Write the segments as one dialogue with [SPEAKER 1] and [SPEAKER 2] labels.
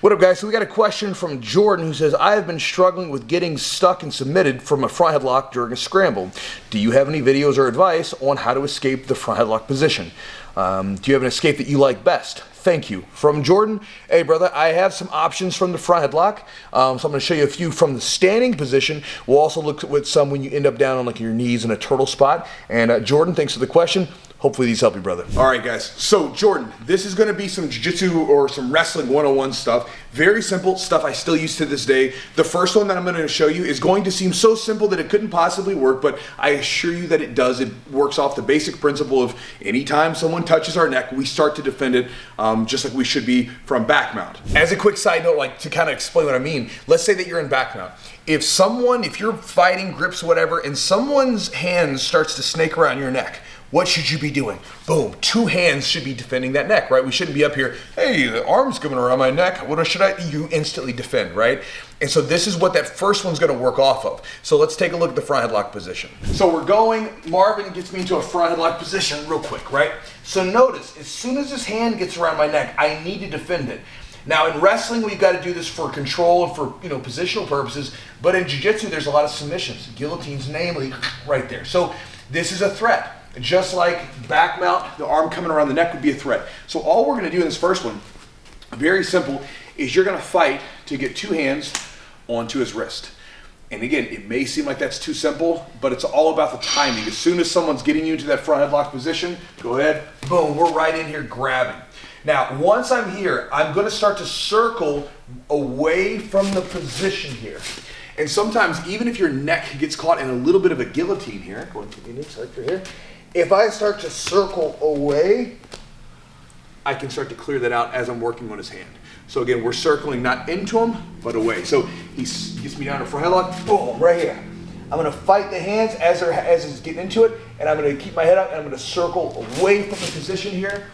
[SPEAKER 1] What up, guys? So we got a question from Jordan who says, I have been struggling with getting stuck and submitted from a front headlock during a scramble. Do you have any videos or advice on how to escape the front headlock position? Do you have an escape that you like best? Thank you. From Jordan, hey brother, I have some options from the front headlock. So I'm going to show you a few from the standing position. We'll also look at some when you end up down on like your knees in a turtle spot. And Jordan, thanks for the question. Hopefully these help you, brother. All right, guys. So Jordan, this is gonna be some jiu-jitsu or some wrestling 101 stuff. Very simple stuff I still use to this day. The first one that I'm gonna show you is going to seem so simple that it couldn't possibly work, but I assure you that it does. It works off the basic principle of anytime someone touches our neck, we start to defend it just like we should be from back mount. As a quick side note, like to kind of explain what I mean, let's say that you're in back mount. If you're fighting grips or whatever, and someone's hand starts to snake around your neck, what should you be doing? Boom, two hands should be defending that neck, right? We shouldn't be up here, hey, the arm's coming around my neck. What should I? You instantly defend, right? And so this is what that first one's gonna work off of. So let's take a look at the front headlock position. So we're going, Marvin gets me into a front headlock position real quick, right? So notice, as soon as his hand gets around my neck, I need to defend it. Now in wrestling, we've got to do this for control and for positional purposes, but in jiu-jitsu, there's a lot of submissions, guillotines namely, right there. So this is a threat. Just like back mount, the arm coming around the neck would be a threat. So all we're gonna do in this first one, very simple, is you're gonna fight to get two hands onto his wrist. And again, it may seem like that's too simple, but it's all about the timing. As soon as someone's getting you into that front headlock position, go ahead, boom, we're right in here grabbing. Now, once I'm here, I'm gonna start to circle away from the position here. And sometimes, even if your neck gets caught in a little bit of a guillotine here, going to the unique side for here, if I start to circle away, I can start to clear that out as I'm working on his hand. So again, we're circling not into him, but away. So he gets me down to front headlock, boom, right here. I'm gonna fight the hands as he's getting into it, and I'm gonna keep my head up, and I'm gonna circle away from the position here.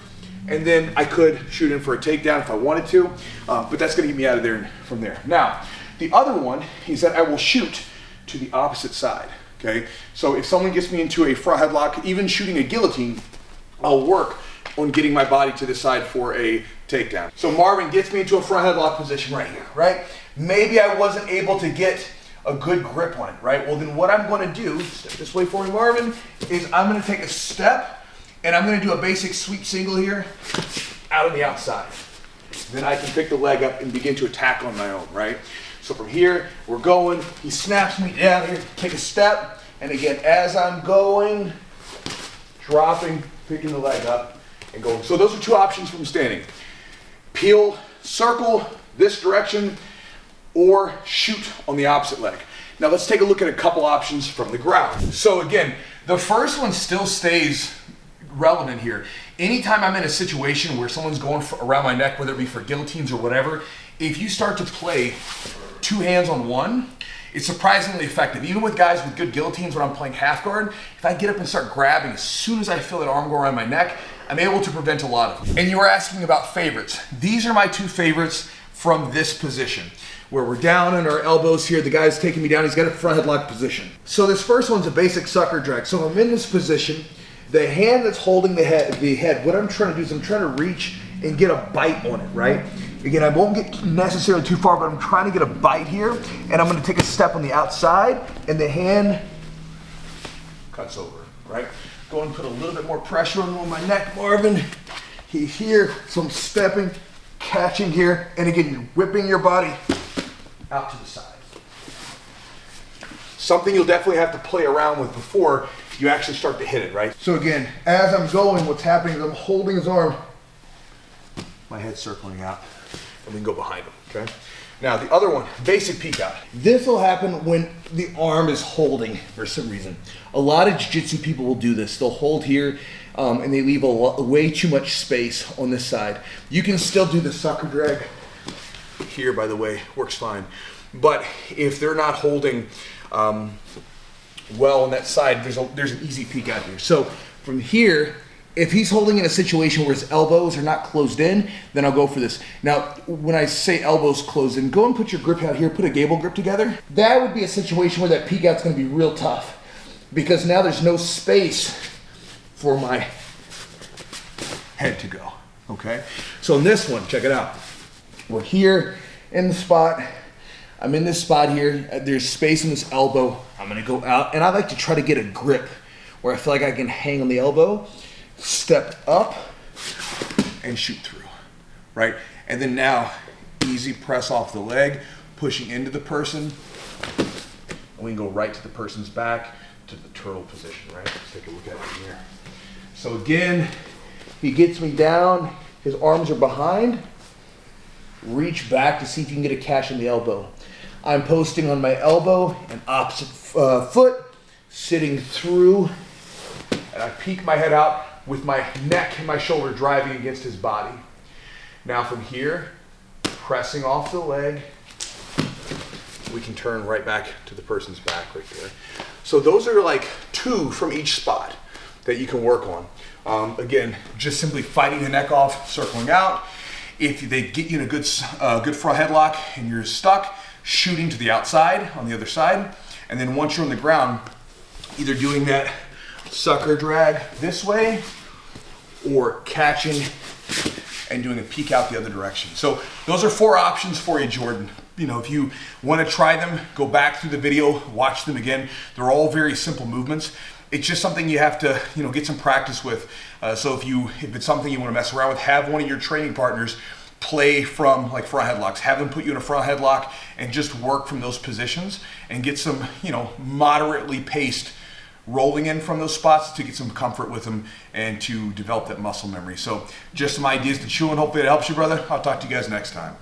[SPEAKER 1] And then I could shoot in for a takedown if I wanted to, but that's gonna get me out of there from there. Now, the other one is that I will shoot to the opposite side, okay? So if someone gets me into a front headlock, even shooting a guillotine, I'll work on getting my body to the side for a takedown. So Marvin gets me into a front headlock position right here, right? Maybe I wasn't able to get a good grip on it, right? Well, then what I'm gonna do, step this way for me, Marvin, is I'm gonna take a step and I'm gonna do a basic sweep single here, out on the outside. Then I can pick the leg up and begin to attack on my own, right? So from here, we're going, he snaps me down here, take a step, and again, as I'm going, dropping, picking the leg up, and going. So those are two options from standing. Peel, circle this direction, or shoot on the opposite leg. Now let's take a look at a couple options from the ground. So again, the first one still stays relevant here. Anytime I'm in a situation where someone's going around my neck, whether it be for guillotines or whatever, if you start to play two hands on one, it's surprisingly effective. Even with guys with good guillotines when I'm playing half guard, if I get up and start grabbing, as soon as I feel that arm go around my neck, I'm able to prevent a lot of them. And you were asking about favorites. These are my two favorites from this position, where we're down on our elbows here. The guy's taking me down, he's got a front headlock position. So this first one's a basic sucker drag. So I'm in this position, the hand that's holding the head, what I'm trying to do is I'm trying to reach and get a bite on it, right? Again, I won't get necessarily too far, but I'm trying to get a bite here, and I'm gonna take a step on the outside, and the hand cuts over, right? Go and put a little bit more pressure on my neck, Marvin. He's here, so I'm stepping, catching here, and again, you're whipping your body out to the side. Something you'll definitely have to play around with before you actually start to hit it, right? So again, as I'm going, what's happening is I'm holding his arm, my head's circling out, and we can go behind him, okay? Now the other one, basic peek out. This will happen when the arm is holding for some reason. A lot of jiu-jitsu people will do this. They'll hold here and they leave way too much space on this side. You can still do the sucker drag here, by the way, works fine. But if they're not holding well on that side, there's an easy peek out here. So from here, if he's holding in a situation where his elbows are not closed in, then I'll go for this. Now, when I say elbows closed in, go and put your grip out here, put a gable grip together. That would be a situation where that peek out's gonna be real tough because now there's no space for my head to go, okay? So in this one, check it out. We're here in the spot. I'm in this spot here. There's space in this elbow. I'm gonna go out, and I like to try to get a grip where I feel like I can hang on the elbow, step up, and shoot through, right? And then now, easy press off the leg, pushing into the person, and we can go right to the person's back to the turtle position, right? Let's take a look at it here. So again, he gets me down, his arms are behind, reach back to see if you can get a catch in the elbow. I'm posting on my elbow and opposite foot, sitting through, and I peek my head out with my neck and my shoulder driving against his body. Now from here, pressing off the leg, we can turn right back to the person's back right there. So those are like 2 from each spot that you can work on. Again, just simply fighting the neck off, circling out. If they get you in a good front headlock and you're stuck, shooting to the outside on the other side. And then once you're on the ground, either doing that sucker drag this way or catching and doing a peek out the other direction. So those are 4 options for you, Jordan. You know, if you want to try them, go back through the video, watch them again. They're all very simple movements. It's just something you have to, you know, get some practice with. So if it's something you want to mess around with, have one of your training partners play from like front headlocks. Have them put you in a front headlock and just work from those positions and get some, you know, moderately paced rolling in from those spots to get some comfort with them and to develop that muscle memory. So just some ideas to chew on. Hopefully it helps you, brother. I'll talk to you guys next time.